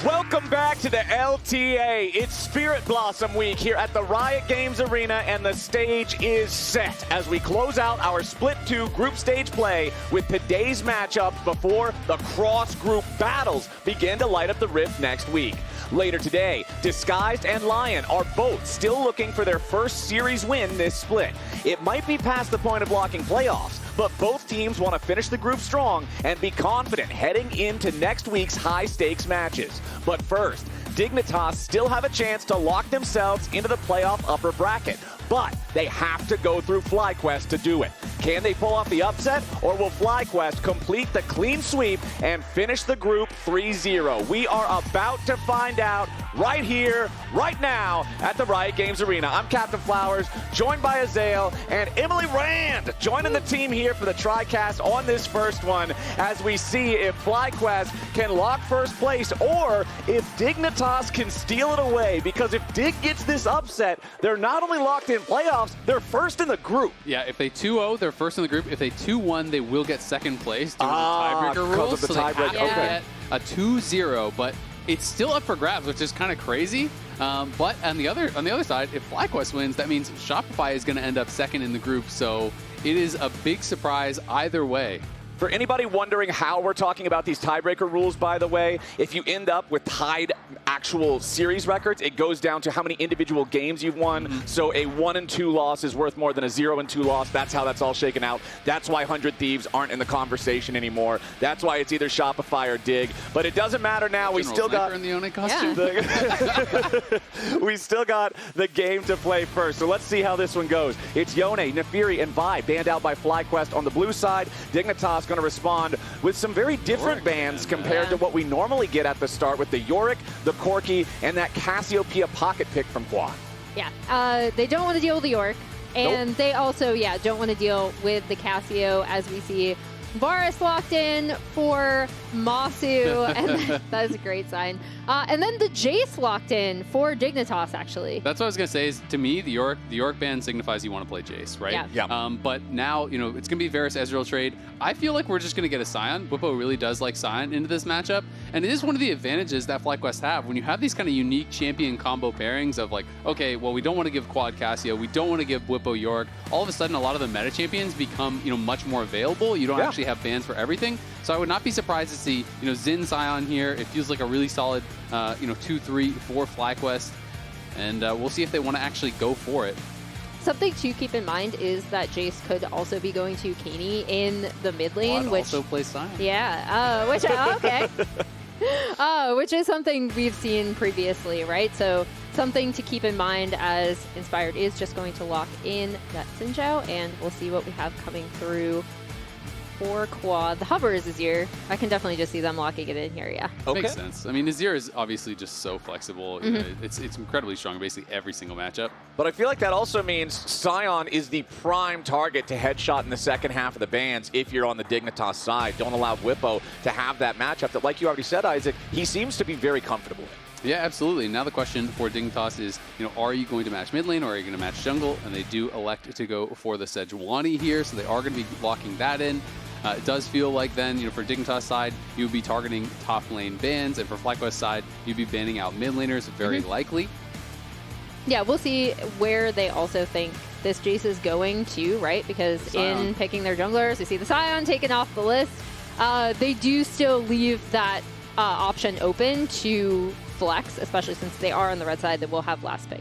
Welcome back to the LTA. It's Spirit Blossom Week here at the Riot Games Arena, and the stage is set as we close out our Split 2 group stage play with today's matchups before the cross-group battles begin to light up the Rift next week. Later today, Disguised and Lion are both still looking for their first series win this split. It might be past the point of locking playoffs, but both teams want to finish the group strong and be confident heading into next week's high-stakes matches. But first, Dignitas still have a chance to lock themselves into the playoff upper bracket, but they have to go through FlyQuest to do it. Can they pull off the upset, or will FlyQuest complete the clean sweep and finish the group 3-0? We are about to find out right here, right now, at the Riot Games Arena. I'm Captain Flowers, joined by Azael and Emily Rand, joining the team here for the TriCast on this first one, as we see if FlyQuest can lock first place, or if Dignitas can steal it away. Because if Dig gets this upset, they're not only locked in playoffs, they're first in the group. Yeah, if they 2-0, they're first in the group. If they 2-1, they will get second place due to the tiebreaker rules. Of the so they have to okay. get a 2-0, but it's still up for grabs, which is kind of crazy. But on the other side, if FlyQuest wins, that means Shopify is going to end up second in the group. So it is a big surprise either way. For anybody wondering how we're talking about these tiebreaker rules, by the way, if you end up with tied actual series records, it goes down to how many individual games you've won. So a 1-2 loss is worth more than a 0-2 loss. That's how that's all shaken out. That's why 100 Thieves aren't in the conversation anymore. That's why it's either Shopify or Dig. But it doesn't matter now. We still got in the One costume. We still got the game to play first. So let's see how this one goes. It's Yone, Nefiri, and Vi banned out by FlyQuest on the blue side. Dignitas going to respond with some very different bans compared to what we normally get at the start with the Yorick, the Corki, and that Cassiopeia pocket pick from Qua. Yeah, they don't want to deal with the Yorick, and they also, don't want to deal with the Cassio, as we see Varus locked in for Massu, and that is a great sign. And then the Jayce locked in for Dignitas, actually. That's what I was going to say is, to me, the Yorick ban signifies you want to play Jayce, right? Yeah. But now, it's going to be Varus Ezreal trade. I feel like we're just going to get a Sion. Bwipo really does like Sion into this matchup. And it is one of the advantages that FlyQuest have. When you have these kind of unique champion combo pairings of like, okay, well, we don't want to give Quad Cassio. We don't want to give Bwipo Yorick. All of a sudden, a lot of the meta champions become, much more available. You don't actually have bans for everything. So I would not be surprised to see, Xin Sion here. It feels like a really solid 2-3 for FlyQuest, and we'll see if they want to actually go for it. Something to keep in mind is that Jayce could also be going to Keine in the mid lane, which also plays Sion. Yeah, which is something we've seen previously, right? So something to keep in mind, as Inspired is just going to lock in that Zhao, and we'll see what we have coming through for Quad. The hover is Azir. I can definitely just see them locking it in here, yeah. Okay. Makes sense. I mean, Azir is obviously just so flexible. It's incredibly strong in basically every single matchup. But I feel like that also means Sion is the prime target to headshot in the second half of the bans if you're on the Dignitas side. Don't allow Bwipo to have that matchup that, like you already said, Isaac, he seems to be very comfortable in. Yeah, absolutely. Now the question for Dignitas is, are you going to match mid lane or are you going to match jungle? And they do elect to go for the Sejuani here, so they are going to be locking that in. It does feel like then, for Dignitas side, you would be targeting top lane bans, and for FlyQuest side, you'd be banning out mid laners, very likely. Yeah, we'll see where they also think this Jayce is going to, right? Because in picking their junglers, we see the Sion taken off the list. They do still leave that option open to flex, especially since they are on the red side that will have last pick.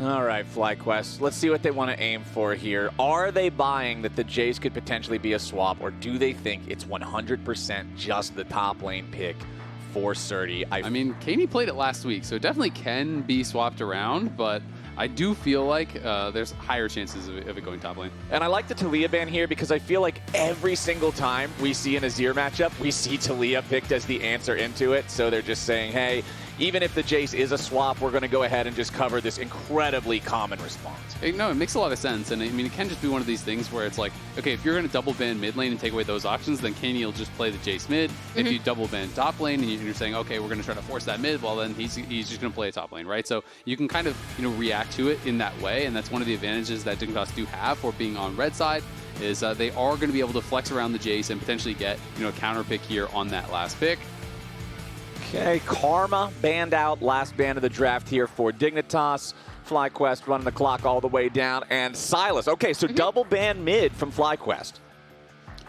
All right, FlyQuest, let's see what they want to aim for here. Are they buying that the Jayce could potentially be a swap, or do they think it's 100% just the top lane pick for Srtty? I mean, Keine played it last week, so it definitely can be swapped around, but I do feel like there's higher chances of it going top lane. And I like the Taliyah ban here because I feel like every single time we see an Azir matchup, we see Taliyah picked as the answer into it. So they're just saying, hey, even if the Jayce is a swap, we're going to go ahead and just cover this incredibly common response. No, it makes a lot of sense. And I mean, it can just be one of these things where it's like, okay, if you're going to double ban mid lane and take away those options, then Keine will just play the Jayce mid. If you double ban top lane and you're saying, okay, we're going to try to force that mid, well, then he's just going to play a top lane, right? So you can kind of, react to it in that way. And that's one of the advantages that Dignitas do have for being on red side, is they are going to be able to flex around the Jayce and potentially get, a counter pick here on that last pick. Okay, Karma banned out, last ban of the draft here for Dignitas. FlyQuest running the clock all the way down, and Silas. Okay, so double ban mid from FlyQuest.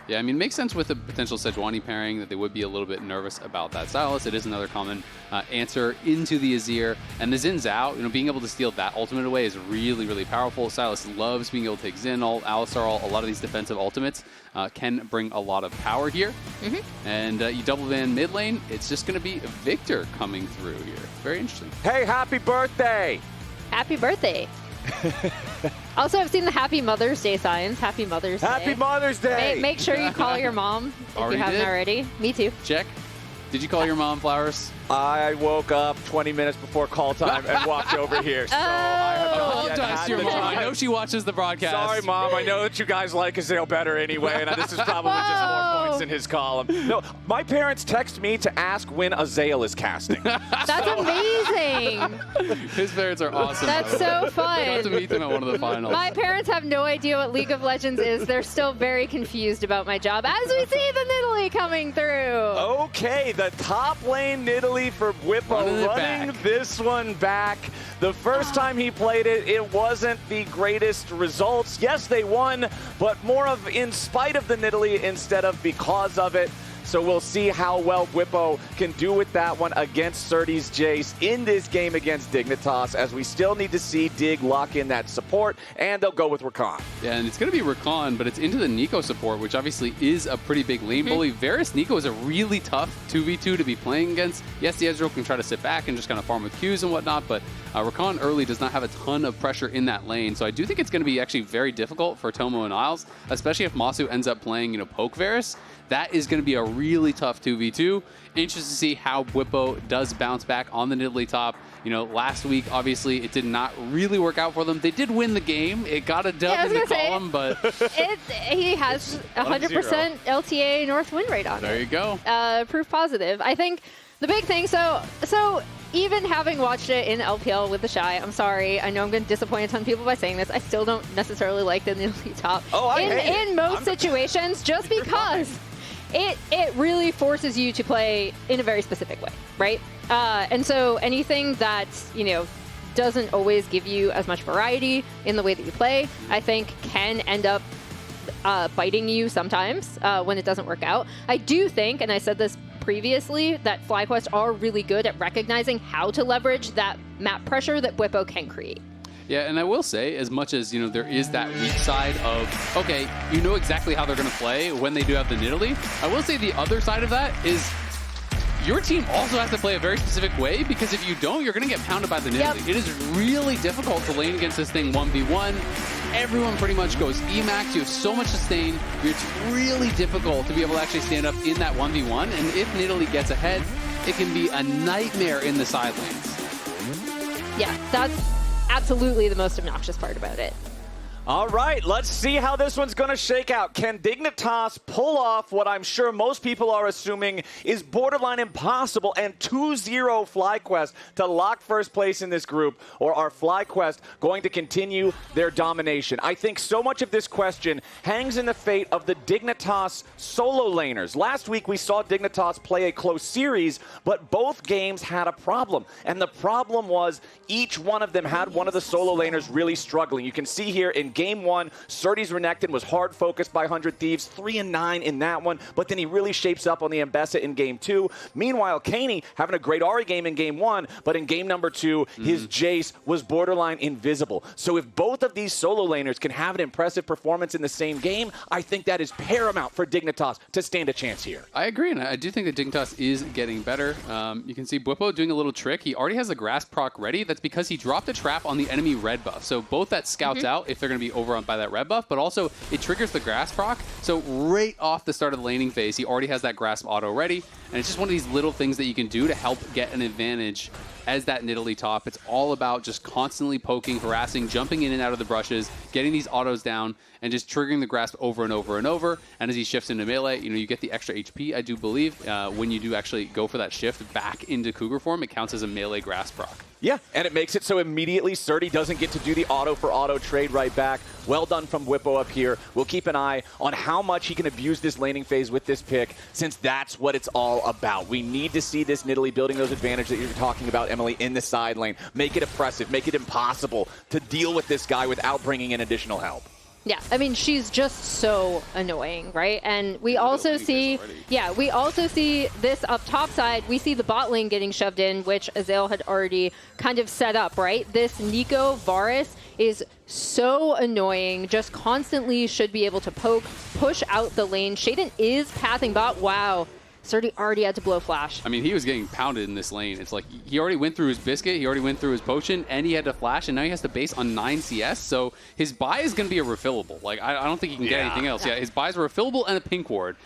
Yeah, I mean, it makes sense with the potential Sejuani pairing that they would be a little bit nervous about that. Silas, it is another common answer into the Azir. And the Xin Zhao, being able to steal that ultimate away is really, really powerful. Silas loves being able to take Xin ult, Alistar ult. A lot of these defensive ultimates can bring a lot of power here. And you double ban mid lane, it's just going to be Viktor coming through here. Very interesting. Hey, happy birthday! Happy birthday. Also, I've seen the Happy Mother's Day signs. Happy Mother's Day. Happy Mother's Day! Make sure you call your mom if you haven't already. Me too. Check. Did you call your mom flowers? I woke up 20 minutes before call time and walked over here. So I have not yet Apologize had to your the mom. time. I know she watches the broadcast. Sorry, Mom. I know that you guys like Azael better anyway, and this is probably just more points in his column. No, my parents text me to ask when Azael is casting. That's amazing. His parents are awesome. That's so fun. I got to meet them at one of the finals. My parents have no idea what League of Legends is. They're still very confused about my job as we see the Nidalee coming through. Okay, the top lane Nidalee for Bwipo running this one back. The first time he played it, it wasn't the greatest results. Yes, they won, but more of in spite of the Nidalee instead of because of it. So we'll see how well Bwipo can do with that one against Srtty's Jayce in this game against Dignitas, as we still need to see Dig lock in that support, and they'll go with Rakan. Yeah, and it's going to be Rakan, but it's into the Neeko support, which obviously is a pretty big lane bully. Varus Neeko is a really tough 2v2 to be playing against. Yes, the Ezreal can try to sit back and just kind of farm with Qs and whatnot, but Rakan early does not have a ton of pressure in that lane. So I do think it's going to be actually very difficult for Tomo and Isles, especially if Massu ends up playing, poke Varus. That is going to be a really tough 2v2. Interested to see how Bwipo does bounce back on the Nidalee top. Last week, obviously, it did not really work out for them. They did win the game. It got a dub in the column, but... he has 100% LTA North win rate on it. There you go. Proof positive. I think the big thing, so even having watched it in LPL with the Shy, I'm sorry, I know I'm going to disappoint a ton of people by saying this, I still don't necessarily like the Nidalee top in most situations, just because it really forces you to play in a very specific way, right? And so anything that, doesn't always give you as much variety in the way that you play, I think can end up biting you sometimes when it doesn't work out. I do think, and I said this previously, that FlyQuest are really good at recognizing how to leverage that map pressure that Bwipo can create. Yeah, and I will say, as much as, there is that weak side of, okay, you know exactly how they're going to play when they do have the Nidalee, I will say the other side of that is your team also has to play a very specific way, because if you don't, you're going to get pounded by the Nidalee. It is really difficult to lane against this thing 1v1. Everyone pretty much goes Emax. You have so much sustain. It's really difficult to be able to actually stand up in that 1v1. And if Nidalee gets ahead, it can be a nightmare in the side lanes. Yeah, that's absolutely the most obnoxious part about it. All right, let's see how this one's going to shake out. Can Dignitas pull off what I'm sure most people are assuming is borderline impossible and 2-0 FlyQuest to lock first place in this group? Or are FlyQuest going to continue their domination? I think so much of this question hangs in the fate of the Dignitas solo laners. Last week we saw Dignitas play a close series, but both games had a problem. And the problem was each one of them had one of the solo laners really struggling. You can see here in Game 1, Srtty's Renekton was hard focused by 100 Thieves, 3-9 in that one, but then he really shapes up on the Ambessa in Game 2. Meanwhile, Keine having a great Ahri game in Game 1, but in Game number 2, his Jayce was borderline invisible. So if both of these solo laners can have an impressive performance in the same game, I think that is paramount for Dignitas to stand a chance here. I agree, and I do think that Dignitas is getting better. You can see Bwipo doing a little trick. He already has the Grasp proc ready. That's because he dropped a trap on the enemy red buff. So both that scouts out if they're going to be over by that red buff, but also it triggers the Grasp proc. So right off the start of the laning phase, he already has that Grasp auto ready, and it's just one of these little things that you can do to help get an advantage as that Nidalee top. It's all about just constantly poking, harassing, jumping in and out of the brushes, getting these autos down, and just triggering the Grasp over and over and over. And as he shifts into melee, you get the extra HP, I do believe, when you do actually go for that shift back into Cougar form, it counts as a melee Grasp proc. Yeah, and it makes it so immediately Srtty doesn't get to do the auto-for-auto trade right back. Well done from Bwipo up here. We'll keep an eye on how much he can abuse this laning phase with this pick, since that's what it's all about. We need to see this Nidalee building those advantages that you're talking about, Emily, in the side lane. Make it oppressive, make it impossible to deal with this guy without bringing in additional help. Yeah, I mean, she's just so annoying, right? And we also see, we also see this up top side. We see the bot lane getting shoved in, which Azael had already kind of set up, right? This Neeko Varus is so annoying, just constantly should be able to push out the lane. Sheiden is pathing bot. Wow. Srtty already had to blow flash. I mean, he was getting pounded in this lane. It's like he already went through his biscuit, he already went through his potion, and he had to flash, and now he has to base on 9 CS. So his buy is going to be a refillable. Like, I don't think he can get anything else. Yeah, his buys are refillable and a pink ward,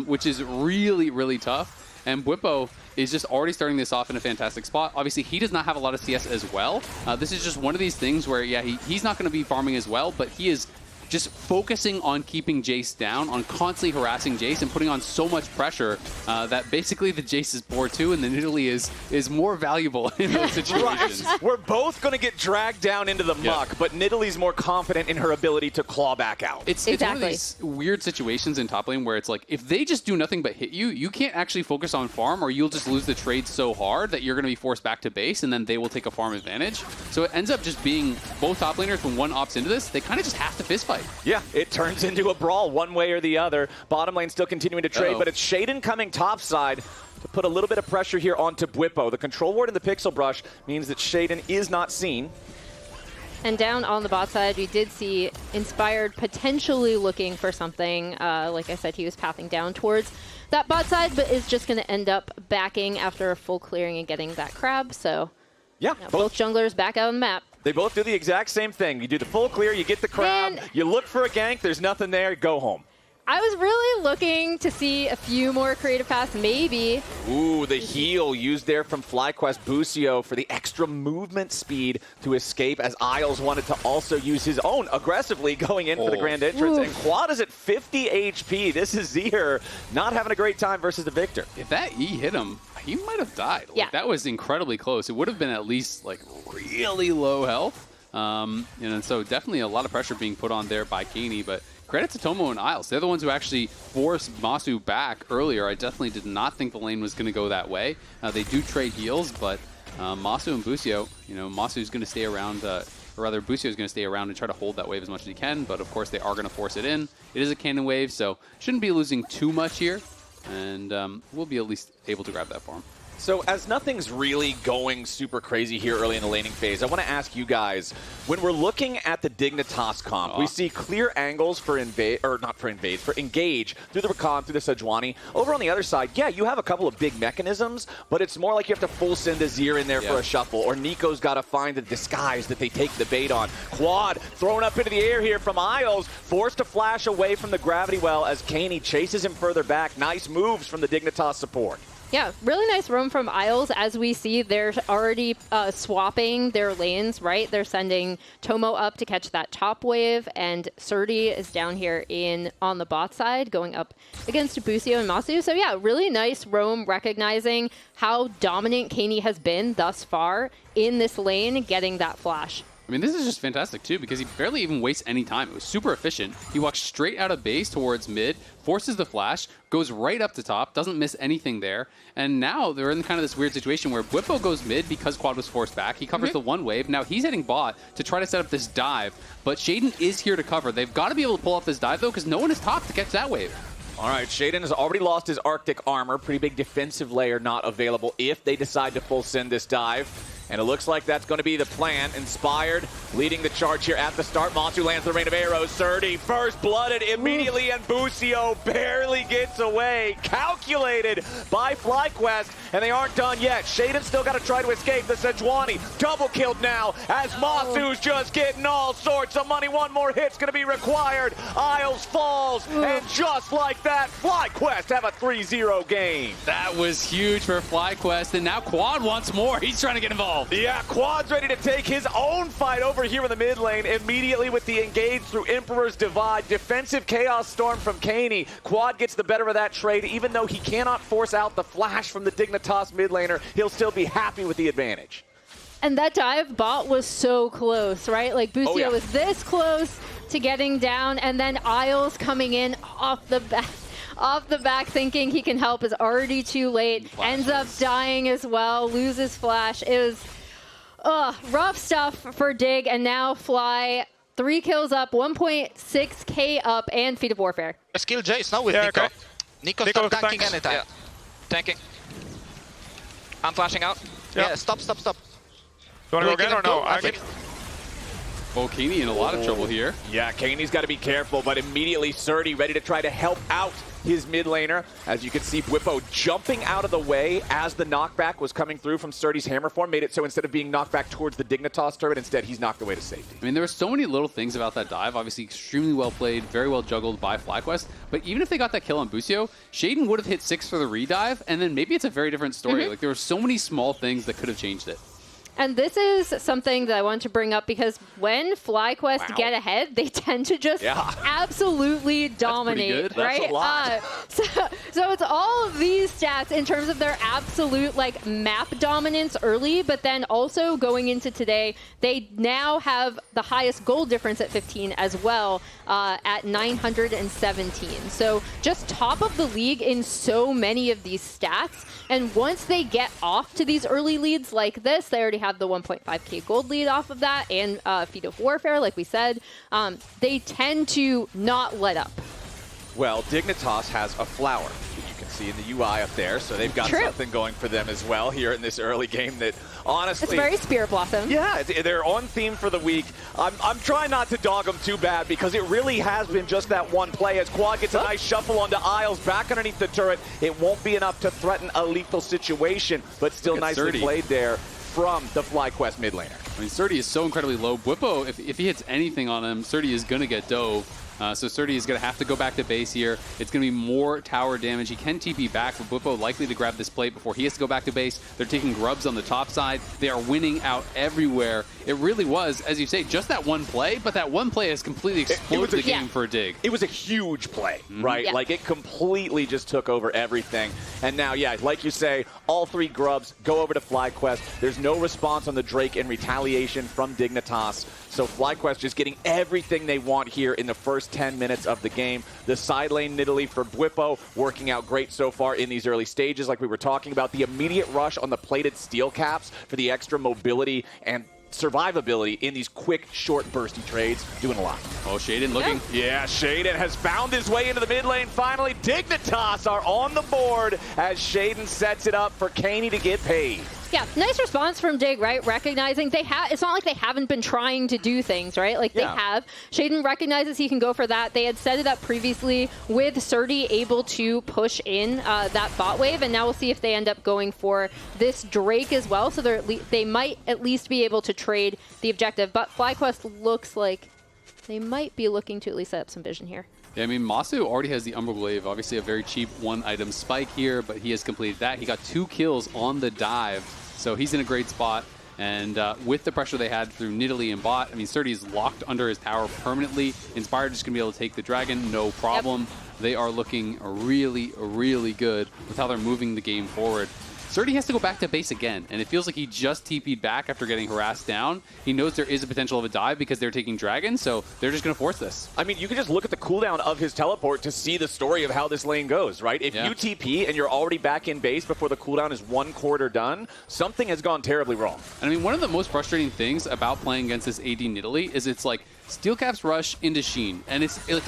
which is really, really tough. And Bwipo is just already starting this off in a fantastic spot. Obviously, he does not have a lot of CS as well. This is just one of these things where, yeah, he's not going to be farming as well, but he is just focusing on keeping Jayce down, on constantly harassing Jayce and putting on so much pressure that basically the Jayce is bored too, and the Nidalee is more valuable in those situations. Right. We're both going to get dragged down into the muck, but Nidalee's more confident in her ability to claw back out. It's one of these weird situations in top lane where it's like, if they just do nothing but hit you, you can't actually focus on farm, or you'll just lose the trade so hard that you're going to be forced back to base, and then they will take a farm advantage. So it ends up just being both top laners, when one opts into this, they kind of just have to fist fight. Yeah, it turns into a brawl one way or the other. Bottom lane still continuing to trade, but it's Sheiden coming topside to put a little bit of pressure here onto Bwipo. The control ward and the pixel brush means that Sheiden is not seen. And down on the bot side, we did see Inspired potentially looking for something. Like I said, he was pathing down towards that bot side, but is just going to end up backing after a full clearing and getting that crab. So yeah, both junglers back out on the map. They both do the exact same thing. You do the full clear, you get the crab, you look for a gank, there's nothing there, go home. I was really looking to see a few more creative paths, maybe. Ooh, the heal used there from FlyQuest Busio for the extra movement speed to escape, as Isles wanted to also use his own aggressively going in for the grand entrance. And Quad is at 50 HP. This is Azir not having a great time versus the Viktor. If that E hit him, he might have died. Like, that was incredibly close. It would have been at least like really low health. And so definitely a lot of pressure being put on there by Keine, but credit to Tomo and Isles. They're the ones who actually forced Massu back earlier. I definitely did not think the lane was going to go that way. They do trade heals, but Massu and Busio, Masu's going to stay around, or rather Busio's going to stay around and try to hold that wave as much as he can, but of course they are going to force it in. It is a cannon wave, so shouldn't be losing too much here, and we'll be at least able to grab that farm. So as nothing's really going super crazy here early in the laning phase, I want to ask you guys, when we're looking at the Dignitas comp, we see clear angles for engage through the Rakan, through the Sejuani. Over on the other side, yeah, you have a couple of big mechanisms, but it's more like you have to full send Azir in there for a shuffle, or Neeko's got to find the disguise that they take the bait on. Quad thrown up into the air here from Isles, forced to flash away from the gravity well as Keine chases him further back. Nice moves from the Dignitas support. Yeah, really nice roam from Isles. As we see, they're already swapping their lanes, right? They're sending Tomo up to catch that top wave, and Srtty is down here on the bot side, going up against Busio and Massu. So yeah, really nice roam, recognizing how dominant Keine has been thus far in this lane, getting that flash. I mean, this is just fantastic, too, because he barely even wastes any time. It was super efficient. He walks straight out of base towards mid, forces the flash, goes right up to top, doesn't miss anything there. And now they're in kind of this weird situation where Bwipo goes mid because Quad was forced back. He covers the one wave. Now he's heading bot to try to set up this dive, but Sheiden is here to cover. They've got to be able to pull off this dive, though, because no one is top to catch that wave. All right, Sheiden has already lost his Arctic armor. Pretty big defensive layer not available if they decide to full send this dive. And it looks like that's going to be the plan. Inspired leading the charge here at the start. Massu lands the rain of arrows. Srtty first blooded immediately, and Busio barely gets away. Calculated by FlyQuest, and they aren't done yet. Sheiden still got to try to escape. The Sejuani double killed now as Masu's just getting all sorts of money. One more hit's going to be required. Isles falls, and just like that, FlyQuest have a 3-0 game. That was huge for FlyQuest, and now Quad wants more. He's trying to get involved. Yeah, Quad's ready to take his own fight over here in the mid lane immediately with the engage through Emperor's Divide. Defensive Chaos Storm from Keine. Quad gets the better of that trade. Even though he cannot force out the flash from the Dignitas mid laner, he'll still be happy with the advantage. And that dive bot was so close, right? Like Busio was this close to getting down, and then Isles coming in off the back thinking he can help is already too late. Ends up dying as well, loses flash. It was rough stuff for Dig, and now Fly 3 kills up, 1.6k up, and Feet of Warfare. Let's kill Jayce now with Neeko. Okay. Neeko stop tanking tanks. anytime. Yeah. Tanking. I'm flashing out. Yeah, stop. You wanna go again or no? Oh, Keine in a lot of trouble here. Yeah, Kaine's got to be careful, but immediately Srtty ready to try to help out his mid laner. As you can see, Bwipo jumping out of the way as the knockback was coming through from Srtty's hammer form, made it so instead of being knocked back towards the Dignitas turret, instead he's knocked away to safety. I mean, there were so many little things about that dive. Obviously, extremely well played, very well juggled by FlyQuest. But even if they got that kill on Busio, Sheiden would have hit 6 for the redive, and then maybe it's a very different story. Like, there were so many small things that could have changed it. And this is something that I want to bring up because when FlyQuest get ahead, they tend to just absolutely dominate, right? That's a lot. So it's all of these stats in terms of their absolute like map dominance early, but then also going into today, they now have the highest goal difference at 15 as well, at 917. So just top of the league in so many of these stats. And once they get off to these early leads like this, they already have the 1.5k gold lead off of that and Feet of Warfare, like we said. They tend to not let up. Well, Dignitas has a flower that you can see in the UI up there, so they've got something going for them as well here in this early game that honestly... It's very Spirit Blossom. Yeah, they're on theme for the week. I'm trying not to dog them too bad because it really has been just that one play. As Quad gets a nice shuffle onto Isles back underneath the turret, it won't be enough to threaten a lethal situation, but still nicely played there from the FlyQuest mid laner. I mean, Srtty is so incredibly low. Bwipo, if he hits anything on him, Srtty is going to get dove. So Srtty is going to have to go back to base here. It's going to be more tower damage. He can TP back, but Bwipo likely to grab this plate before he has to go back to base. They're taking grubs on the top side. They are winning out everywhere. It really was, as you say, just that one play, but that one play has completely exploded the game for Dig. It was a huge play, right? Yeah. Like, it completely just took over everything. And now, yeah, like you say, all 3 grubs go over to FlyQuest. There's no response on the Drake in retaliation from Dignitas. So FlyQuest just getting everything they want here in the first 10 minutes of the game. The side lane Nidalee for Bwipo working out great so far in these early stages, like we were talking about. The immediate rush on the plated steel caps for the extra mobility and survivability in these quick, short, bursty trades, doing a lot. Oh, Sheiden looking. Yeah, Sheiden has found his way into the mid lane finally. Dignitas are on the board as Sheiden sets it up for Keine to get paid. Yeah, nice response from Dig, right? Recognizing they have, it's not like they haven't been trying to do things, right? Like they have. Sheiden recognizes he can go for that. They had set it up previously with Srtty able to push in that bot wave, and now we'll see if they end up going for this Drake as well. So they might at least be able to trade the objective, but FlyQuest looks like they might be looking to at least set up some vision here. Yeah, I mean, Massu already has the Umbral Glaive, obviously a very cheap one-item spike here, but he has completed that. He got 2 kills on the dive, so he's in a great spot. And with the pressure they had through Nidalee and bot, I mean, Srtty is locked under his tower permanently. Inspired is going to be able to take the dragon, no problem. They are looking really, really good with how they're moving the game forward. Srtty has to go back to base again, and it feels like he just TP'd back after getting harassed down. He knows there is a potential of a dive because they're taking dragon, so they're just going to force this. I mean, you can just look at the cooldown of his teleport to see the story of how this lane goes, right? If you TP and you're already back in base before the cooldown is 1 quarter done, something has gone terribly wrong. And I mean, one of the most frustrating things about playing against this AD Nidalee is it's like, Steel Caps rush into Sheen, and it's like,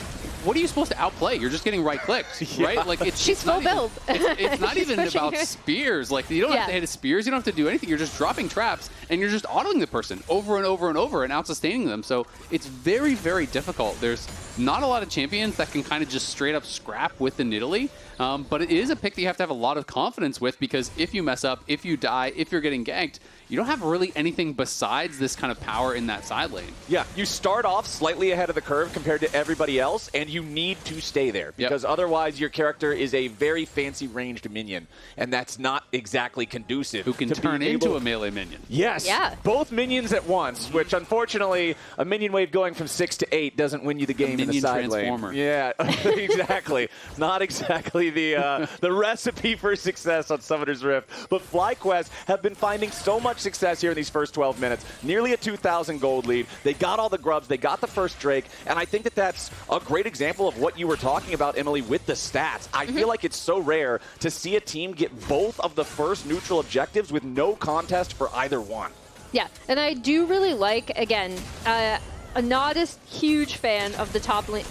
what are you supposed to outplay? You're just getting right-clicked, right? Like she's full build. It's not even about spears. Like you don't have to hit spears. You don't have to do anything. You're just dropping traps, and you're just autoing the person over and over and over and out-sustaining them. So it's very, very difficult. There's not a lot of champions that can kind of just straight up scrap with the Nidalee. But it is a pick that you have to have a lot of confidence with, because if you mess up, if you die, if you're getting ganked, you don't have really anything besides this kind of power in that side lane. Yeah, you start off slightly ahead of the curve compared to everybody else, and you need to stay there because otherwise your character is a very fancy ranged minion, and that's not exactly conducive. Who can turn into a melee minion. Yes. Yeah. Both minions at once, which unfortunately a minion wave going from 6 to 8 doesn't win you the game in the side transformer. lane. Yeah, exactly. Not exactly the recipe for success on Summoner's Rift. But FlyQuest have been finding so much success here in these first 12 minutes. Nearly a 2,000 gold lead. They got all the grubs. They got the first Drake. And I think that that's a great example of what you were talking about, Emily, with the stats. I feel like it's so rare to see a team get both of the first neutral objectives with no contest for either one. Yeah, and I do really like, again, not a huge fan of the top lane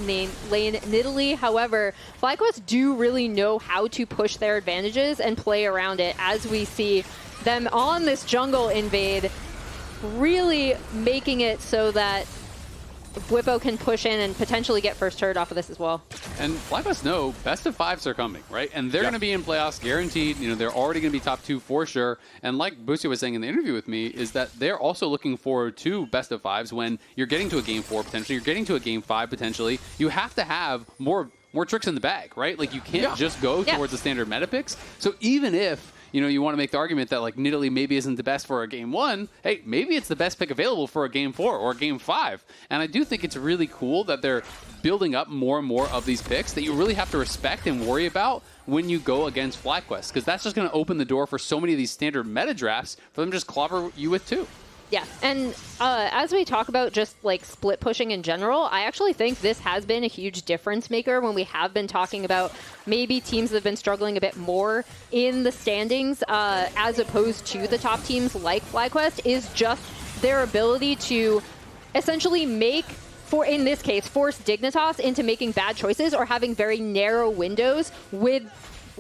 Nidalee. However, FlyQuest do really know how to push their advantages and play around it, as we see them on this jungle invade, really making it so that Bwipo can push in and potentially get first turret off of this as well. And FlyQuest know best of 5s are coming, right? And they're going to be in playoffs guaranteed. You know, they're already going to be top 2 for sure. And like Busio was saying in the interview with me, is that they're also looking forward to best of 5s when you're getting to a game 4 potentially, you're getting to a game 5 potentially. You have to have more tricks in the bag, right? Like you can't just go towards the standard meta picks. So even if you want to make the argument that like Nidalee maybe isn't the best for a game 1. Hey, maybe it's the best pick available for a game 4 or a game 5. And I do think it's really cool that they're building up more and more of these picks that you really have to respect and worry about when you go against FlyQuest, because that's just going to open the door for so many of these standard meta drafts for them to just clobber you with too. Yeah, and as we talk about just like split pushing in general, I actually think this has been a huge difference maker when we have been talking about maybe teams that have been struggling a bit more in the standings as opposed to the top teams like FlyQuest, is just their ability to essentially make, in this case, force Dignitas into making bad choices or having very narrow windows with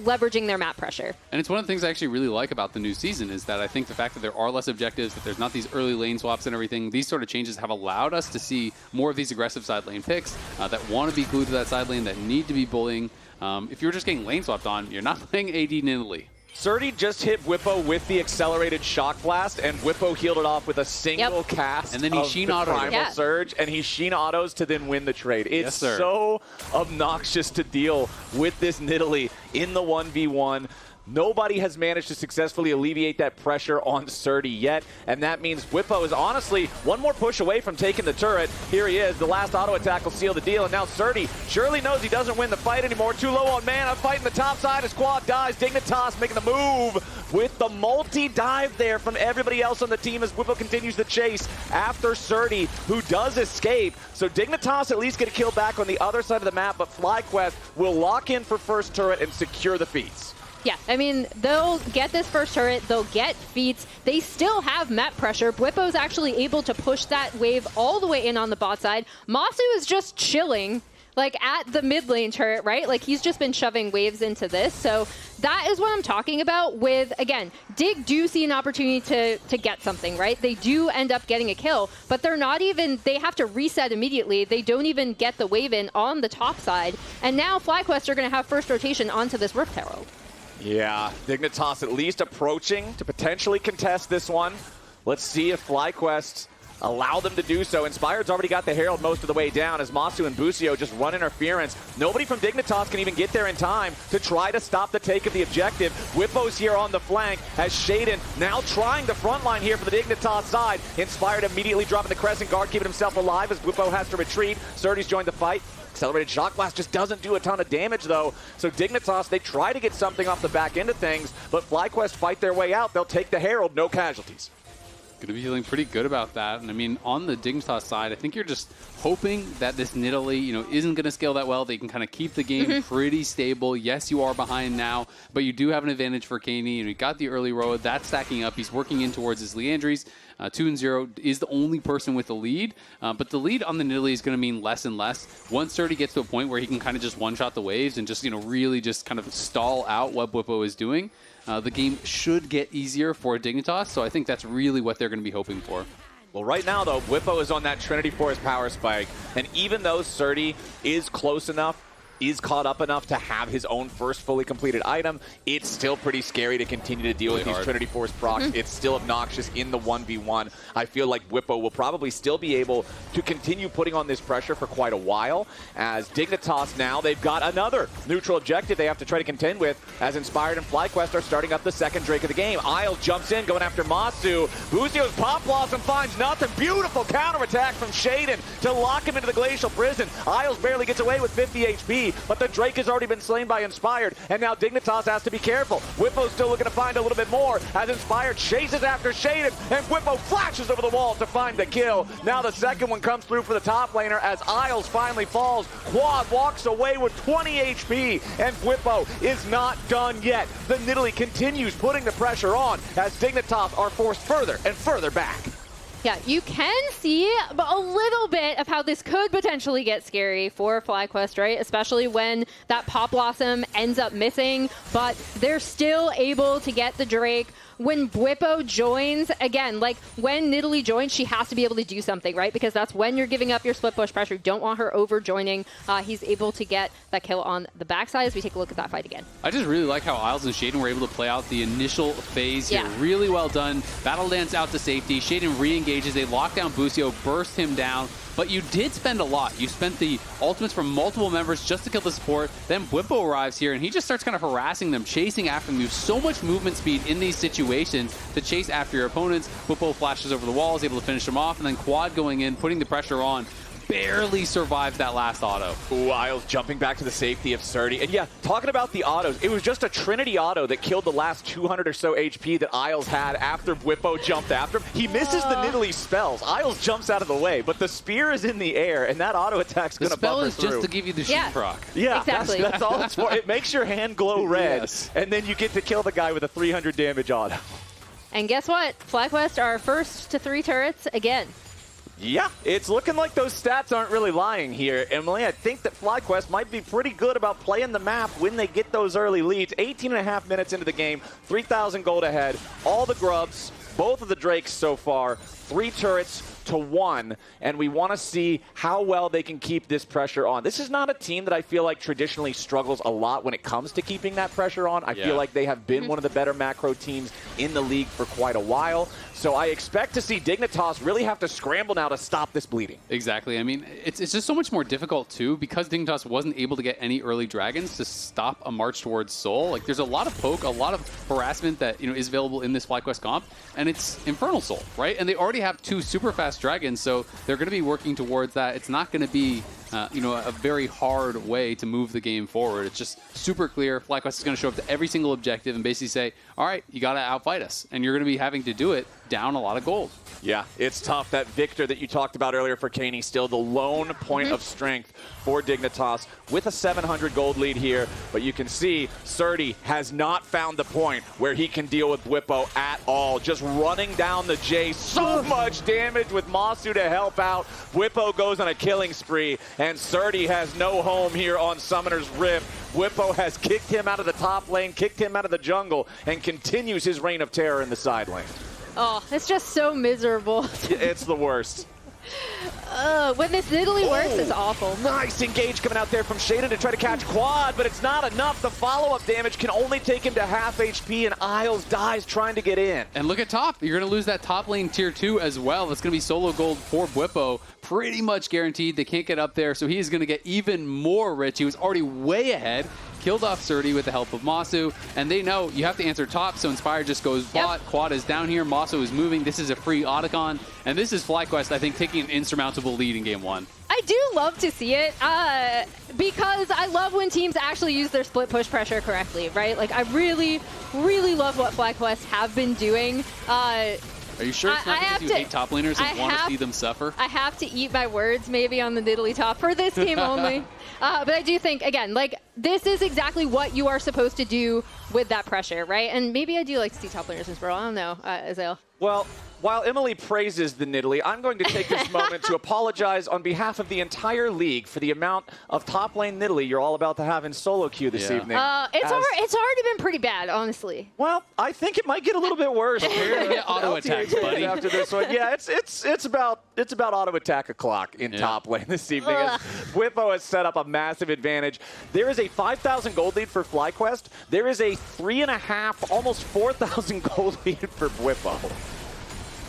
leveraging their map pressure. And it's one of the things I actually really like about the new season is that I think the fact that there are less objectives, that there's not these early lane swaps and everything, these sort of changes have allowed us to see more of these aggressive side lane picks that want to be glued to that side lane, that need to be bullying. If you're just getting lane swapped on, you're not playing AD Nidalee. Srtty just hit Bwipo with the accelerated shock blast, and Bwipo healed it off with a single cast and then he of Sheen the auto Primal Surge, and he Sheen autos to then win the trade. It's so obnoxious to deal with this Nidalee in the 1v1. Nobody has managed to successfully alleviate that pressure on Srtty yet, and that means Bwipo is honestly one more push away from taking the turret. Here he is. The last auto attack will seal the deal, and now Srtty surely knows he doesn't win the fight anymore. Too low on mana, fighting the top side. His quad dies. Dignitas making the move with the multi-dive there from everybody else on the team as Bwipo continues the chase after Srtty, who does escape. So Dignitas at least get a kill back on the other side of the map, but FlyQuest will lock in for first turret and secure the feats. Yeah, I mean, they'll get this first turret, they'll get feats, they still have map pressure. Bwipo's actually able to push that wave all the way in on the bot side. Massu is just chilling, like, at the mid lane turret, right? Like, he's just been shoving waves into this. So that is what I'm talking about with, again, Dig do see an opportunity to get something, right? They do end up getting a kill, but they're not even, they have to reset immediately. They don't even get the wave in on the top side. And now FlyQuest are going to have first rotation onto this Rift Herald. Yeah, Dignitas at least approaching to potentially contest this one. Let's see if FlyQuest allow them to do so. Inspired's already got the Herald most of the way down as Massu and Busio just run interference. Nobody from Dignitas can even get there in time to try to stop the take of the objective. Bwipo's here on the flank as Sheiden now trying the front line here for the Dignitas side. Inspired immediately dropping the Crescent Guard, keeping himself alive as Bwipo has to retreat. Srtty's joined the fight. Accelerated Shock Blast just doesn't do a ton of damage, though. So Dignitas, they try to get something off the back end of things, but FlyQuest fight their way out. They'll take the Herald, no casualties. Going to be feeling pretty good about that. And I mean, on the Dignitas side, I think you're just hoping that this Nidalee, isn't going to scale that well. They can kind of keep the game pretty stable. Yes, you are behind now, but you do have an advantage for Keine. You got the early road. That's stacking up. He's working in towards his Leandries. 2-0 is the only person with the lead, but the lead on the Nidalee is going to mean less and less. Once Srtty gets to a point where he can kind of just one-shot the waves and just, really just kind of stall out what Bwipo is doing, the game should get easier for Dignitas, so I think that's really what they're going to be hoping for. Well, right now, though, Bwipo is on that Trinity Force power spike, and even though Srtty is close enough, is caught up enough to have his own first fully completed item, it's still pretty scary to continue to deal with these Trinity Force procs. It's still obnoxious in the 1v1. I feel like Bwipo will probably still be able to continue putting on this pressure for quite a while, as Dignitas now, they've got another neutral objective they have to try to contend with, as Inspired and FlyQuest are starting up the second Drake of the game. Azael jumps in, going after Massu. Busio's Pop Blossom finds nothing. Beautiful counterattack from Sheiden to lock him into the Glacial Prison. Azael barely gets away with 50 HP, but the Drake has already been slain by Inspired, and now Dignitas has to be careful. Bwipo's still looking to find a little bit more, as Inspired chases after Sheiden, and Bwipo flashes over the wall to find the kill. Now the second one comes through for the top laner, as Azael finally falls. Quad walks away with 20 HP, and Bwipo is not done yet. The Nidalee continues putting the pressure on, as Dignitas are forced further and further back. Yeah, you can see a little bit of how this could potentially get scary for FlyQuest, right? Especially when that Pop Blossom ends up missing, but they're still able to get the Drake. When Bwipo joins, again, like when Nidalee joins, she has to be able to do something, right? Because that's when you're giving up your split push pressure. Don't want her over joining. He's able to get that kill on the backside as we take a look at that fight again. I just really like how Azael and Sheiden were able to play out the initial phase here. Really well done. Battle dance out to safety. Sheiden re-engages. They lock down Busio, burst him down. But you did spend a lot. You spent the ultimates from multiple members just to kill the support. Then Bwipo arrives here, and he just starts kind of harassing them, chasing after them. You have so much movement speed in these situations to chase after your opponents. Bwipo flashes over the wall, is able to finish them off, and then Quad going in, putting the pressure on. Barely survived that last auto. Ooh, Azael's jumping back to the safety of Srtty. And yeah, talking about the autos, it was just a Trinity auto that killed the last 200 or so HP that Azael's had after Bwipo jumped after him. He misses the Nidalee spells. Azael's jumps out of the way, but the spear is in the air, and that auto attack's going to buffer through. The spell is just to give you the shoot proc. Yeah, exactly. That's all it's for. It makes your hand glow red, and then you get to kill the guy with a 300 damage auto. And guess what? FlyQuest are first to 3 turrets again. Yeah, it's looking like those stats aren't really lying here, Emily. I think that FlyQuest might be pretty good about playing the map when they get those early leads. 18.5 minutes into the game, 3,000 gold ahead, all the grubs, both of the Drakes so far, 3 turrets to 1, and we want to see how well they can keep this pressure on. This is not a team that I feel like traditionally struggles a lot when it comes to keeping that pressure on. I feel like they have been one of the better macro teams in the league for quite a while. So I expect to see Dignitas really have to scramble now to stop this bleeding. Exactly. I mean, it's just so much more difficult, too, because Dignitas wasn't able to get any early dragons to stop a march towards Seoul. Like, there's a lot of poke, a lot of harassment that, is available in this FlyQuest comp, and it's Infernal Soul, right? And they already have 2 super fast dragons, so they're going to be working towards that. It's not going to be a very hard way to move the game forward. It's just super clear. FlyQuest is going to show up to every single objective and basically say, all right, you got to outfight us. And you're going to be having to do it down a lot of gold. Yeah, it's tough. That Viktor that you talked about earlier for Keine, still the lone point of strength for Dignitas with a 700 gold lead here. But you can see Srtty has not found the point where he can deal with Bwipo at all. Just running down the Jayce. So much damage with Massu to help out. Bwipo goes on a killing spree, and Srtty has no home here on Summoner's Rift. Bwipo has kicked him out of the top lane, kicked him out of the jungle, and continues his reign of terror in the side lane. Oh, it's just so miserable. It's the worst. When this Nidalee works, it's awful. Nice engage coming out there from Sheiden to try to catch Quad, but it's not enough. The follow-up damage can only take him to half HP, and Azael dies trying to get in. And look at top. You're going to lose that top lane tier 2 as well. That's going to be solo gold for Bwipo. Pretty much guaranteed. They can't get up there, so he is going to get even more rich. He was already way ahead. Killed off Srtty with the help of Massu, and they know you have to answer top, so Inspire just goes bot. Quad is down here, Massu is moving. This is a free Otacon, and this is FlyQuest, I think, taking an insurmountable lead in Game 1. I do love to see it because I love when teams actually use their split push pressure correctly, right? Like, I really, really love what FlyQuest have been doing. Are you sure it's not because you hate top laners and want to see them suffer? I have to eat my words maybe on the Nidalee top for this game only. But I do think, again, like, this is exactly what you are supposed to do with that pressure, right? And maybe I do like to see top laners in Sparrow. I don't know, Azael. Well, while Emily praises the Nidalee, I'm going to take this moment to apologize on behalf of the entire league for the amount of top lane Nidalee you're all about to have in solo queue this evening. It's already been pretty bad, honestly. Well, I think it might get a little bit worse. Auto attacks, buddy. After this one, yeah, it's about auto attack o'clock in top lane this evening. As Bwipo has set up a massive advantage. There is a 5,000 gold lead for FlyQuest. There is a 3.5, almost 4,000 gold lead for Bwipo.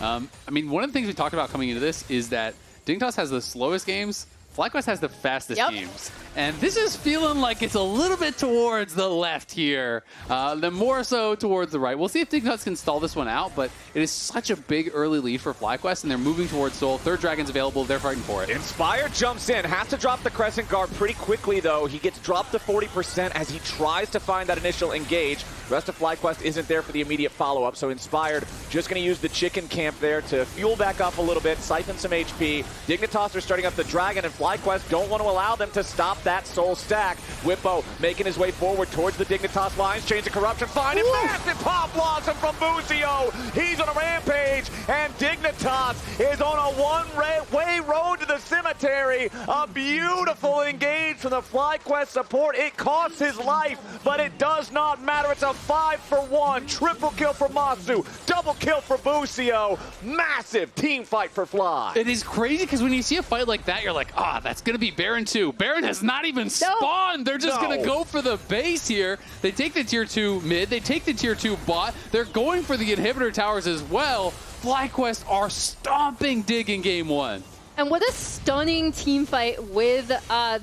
I mean, one of the things we talked about coming into this is that Dignitas has the slowest games, FlyQuest has the fastest games. And this is feeling like it's a little bit towards the left here, then more so towards the right. We'll see if Dignitas can stall this one out, but it is such a big early lead for FlyQuest, and they're moving towards Seoul. Third Dragon's available. They're fighting for it. Inspire jumps in. Has to drop the Crescent Guard pretty quickly, though. He gets dropped to 40% as he tries to find that initial engage. The rest of FlyQuest isn't there for the immediate follow-up, so Inspired just going to use the chicken camp there to fuel back up a little bit, siphon some HP. Dignitas are starting up the Dragon, and FlyQuest don't want to allow them to stop that Soul stack. Bwipo making his way forward towards the Dignitas lines. Chains of Corruption, finding massive Pop Blossom from Busio. He's on a rampage, and Dignitas is on a one-way road to the cemetery. A beautiful engage from the FlyQuest support. It costs his life, but it does not matter. It's a 5-for-1. Triple kill for Massu. Double kill for Busio. Massive team fight for Fly. It is crazy because when you see a fight like that, you're like, that's going to be Baron 2. Baron has not even spawned. They're just going to go for the base here. They take the tier 2 mid. They take the tier 2 bot. They're going for the inhibitor towers as well. FlyQuest are stomping Dig in game 1. And what a stunning team fight with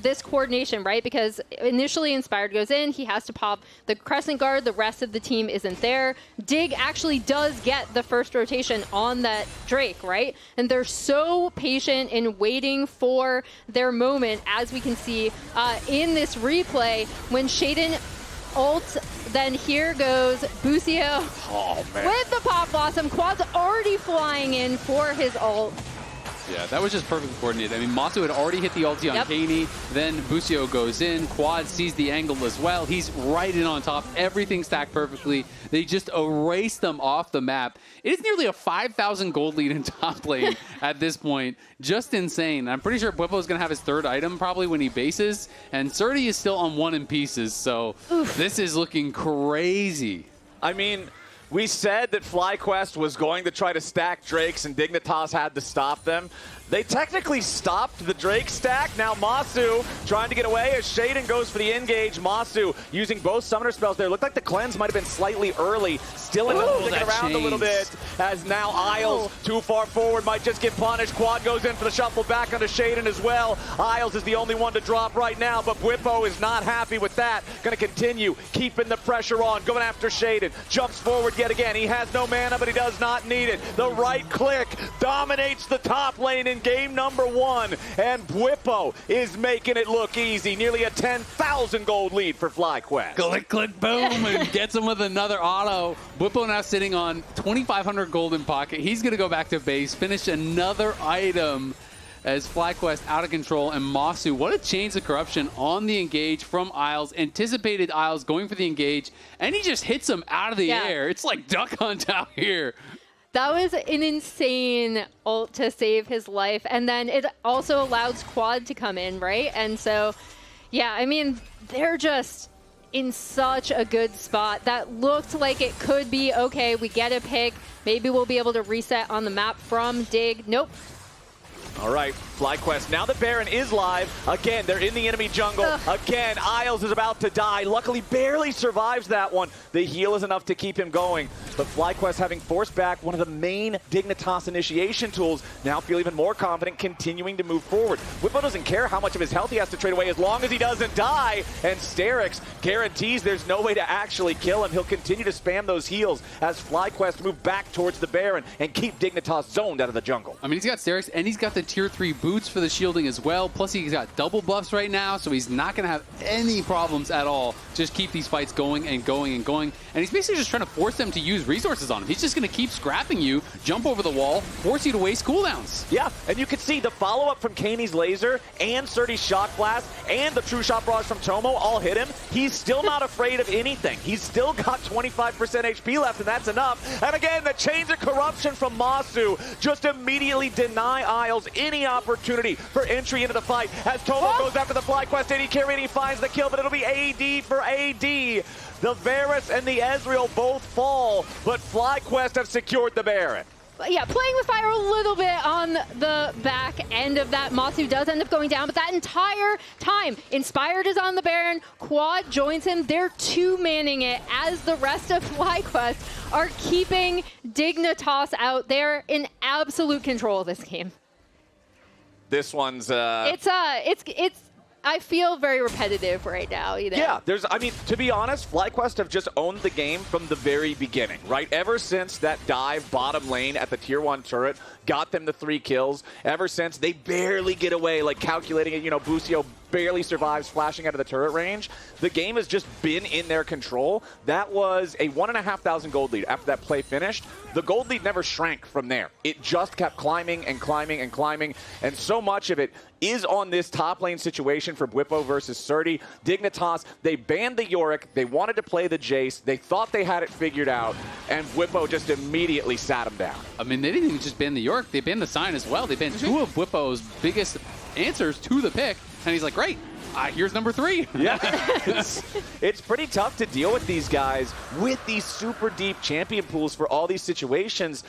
this coordination, right? Because initially Inspired goes in, he has to pop the Crescent Guard, the rest of the team isn't there. Dig actually does get the first rotation on that Drake, right? And they're so patient in waiting for their moment, as we can see in this replay, when Sheiden ult, then here goes Busio with the Pop Blossom. Quad's already flying in for his ult. Yeah, that was just perfectly coordinated. I mean, Massu had already hit the ulti on Keine, then Busio goes in, Quad sees the angle as well. He's right in on top, everything stacked perfectly. They just erase them off the map. It is nearly a 5,000 gold lead in top lane at this point. Just insane. I'm pretty sure Bwipo is going to have his third item probably when he bases, and Srtty is still on 1 in pieces, so this is looking crazy. I mean, we said that FlyQuest was going to try to stack Drakes and Dignitas had to stop them. They technically stopped the Drake stack. Now Massu trying to get away as Sheiden goes for the engage. Massu using both summoner spells there. Looked like the cleanse might have been slightly early. Still ends up sticking around a little bit as now Isles too far forward might just get punished. Quad goes in for the shuffle back onto Sheiden as well. Isles is the only one to drop right now, but Bwipo is not happy with that. Going to continue keeping the pressure on, going after Sheiden. Jumps forward yet again. He has no mana, but he does not need it. The right click dominates the top lane in game number 1, and Bwipo is making it look easy. Nearly a 10,000 gold lead for FlyQuest. Click, click, boom, and gets him with another auto. Bwipo now sitting on 2,500 gold in pocket. He's going to go back to base, finish another item as FlyQuest out of control, and Massu, what a chains of corruption on the engage from Isles. Anticipated Isles going for the engage, and he just hits him out of the air. It's like Duck Hunt out here. That was an insane ult to save his life. And then it also allows Quad to come in, right? And so, yeah, I mean, they're just in such a good spot. That looked like it could be, okay, we get a pick. Maybe we'll be able to reset on the map from Dig. Nope. All right, FlyQuest, now that Baron is live, again, they're in the enemy jungle. Again, Isles is about to die. Luckily, barely survives that one. The heal is enough to keep him going. But FlyQuest, having forced back one of the main Dignitas initiation tools, now feel even more confident continuing to move forward. Bwipo doesn't care how much of his health he has to trade away as long as he doesn't die. And Sterix guarantees there's no way to actually kill him. He'll continue to spam those heals as FlyQuest move back towards the Baron and keep Dignitas zoned out of the jungle. I mean, he's got Sterix and he's got the the tier 3 boots for the shielding as well. Plus he's got double buffs right now, so he's not going to have any problems at all. Just keep these fights going and going and going. And he's basically just trying to force them to use resources on him. He's just going to keep scrapping you, jump over the wall, force you to waste cooldowns. Yeah, and you can see the follow-up from Kaine's laser and Srtty's shock blast and the true shot barrage from Tomo all hit him. He's still not afraid of anything. He's still got 25% HP left, and that's enough. And again, the chains of corruption from Massu just immediately deny Isles any opportunity for entry into the fight as Tomo goes after the FlyQuest AD carry and he finds the kill, but it'll be AD for AD. The Varus and the Ezreal both fall, but FlyQuest have secured the Baron. Yeah, playing with fire a little bit on the back end of that. Massu does end up going down, but that entire time, Inspired is on the Baron, Quad joins him. They're two-manning it as the rest of FlyQuest are keeping Dignitas out. They're in absolute control of this game. This one's It's I feel very repetitive right now. Yeah, I mean, to be honest, FlyQuest have just owned the game from the very beginning, right? Ever since that dive bottom lane at the tier 1 turret got them the 3 kills, ever since they barely get away, like calculating it, Busio barely survives flashing out of the turret range. The game has just been in their control. That was a 1,500 gold lead after that play finished. The gold lead never shrank from there. It just kept climbing and climbing and climbing, and so much of it is on this top lane situation for Bwipo versus Srtty. Dignitas, they banned the Yorick, they wanted to play the Jayce, they thought they had it figured out, and Bwipo just immediately sat him down. I mean, they didn't even just ban the Yorick, they banned the Sign as well. They banned 2 of Bwipo's biggest answers to the pick, and he's like, great, here's number 3. Yeah, it's pretty tough to deal with these guys with these super deep champion pools for all these situations.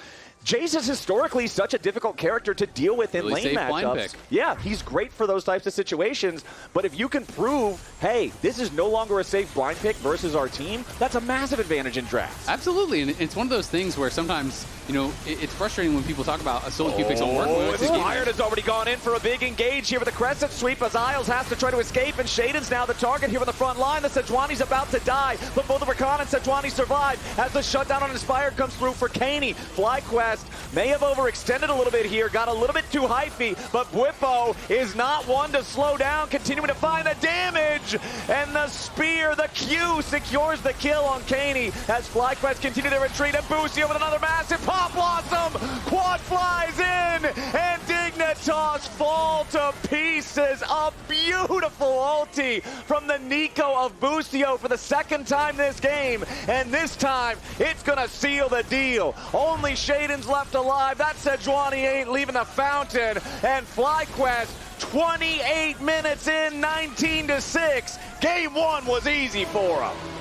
Jayce is historically such a difficult character to deal with in lane matchups. Yeah, he's great for those types of situations, but if you can prove, hey, this is no longer a safe blind pick versus our team, that's a massive advantage in drafts. Absolutely, and it's one of those things where sometimes, it's frustrating when people talk about a solo queue picks don't work. Inspired has already gone in for a big engage here with the Crescent Sweep. Azael has to try to escape, and Sheiden's now the target here on the front line. The Sejuani's about to die, but both the Rakan and Sejuani survive as the shutdown on Inspired comes through for Keine. FlyQuest may have overextended a little bit here, got a little bit too hypey, but Bwipo is not one to slow down, continuing to find the damage, and the spear, the Q, secures the kill on Keine as FlyQuest continue their retreat, and Busio with another massive pop blossom, Quad flies in, and Dignitas fall to pieces. A beautiful ulti from the Neeko of Busio for the second time this game, and this time it's gonna seal the deal. Only Sheiden's left alive. That Sejuani ain't leaving the fountain, and FlyQuest 28 minutes in, 19-6. Game 1 was easy for them.